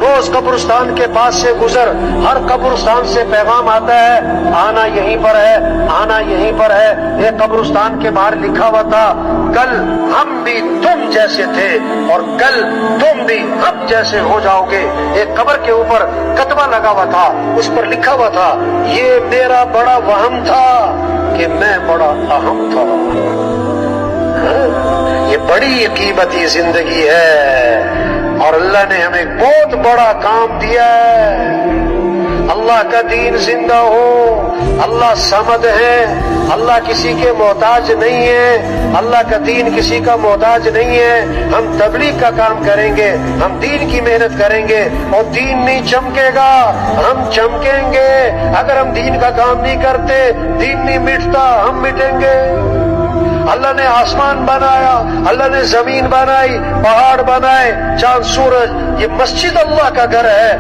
روز قبرستان کے پاس سے گزر، ہر قبرستان سے پیغام آتا ہے آنا یہیں پر ہے، آنا یہیں پر ہے۔ ایک قبرستان کے باہر لکھا ہوا تھا کل ہم بھی تم جیسے تھے اور کل تم بھی ہم جیسے ہو جاؤ گے۔ ایک قبر کے اوپر کتبہ لگا ہوا تھا، اس پر لکھا ہوا تھا یہ میرا بڑا وہم تھا کہ میں بڑا اہم تھا۔ یہ بڑی قیمتی زندگی ہے اور اللہ نے ہمیں بہت بڑا کام دیا ہے۔ اللہ کا دین زندہ ہو، اللہ صمد ہے، اللہ کسی کے محتاج نہیں ہے، اللہ کا دین کسی کا محتاج نہیں ہے۔ ہم تبلیغ کا کام کریں گے، ہم دین کی محنت کریں گے اور دین نہیں چمکے گا، ہم چمکیں گے۔ اگر ہم دین کا کام نہیں کرتے، دین نہیں مٹتا، ہم مٹیں گے۔ اللہ نے آسمان بنایا، اللہ نے زمین بنائی، پہاڑ بنائے، چاند سورج، یہ مسجد اللہ کا گھر ہے۔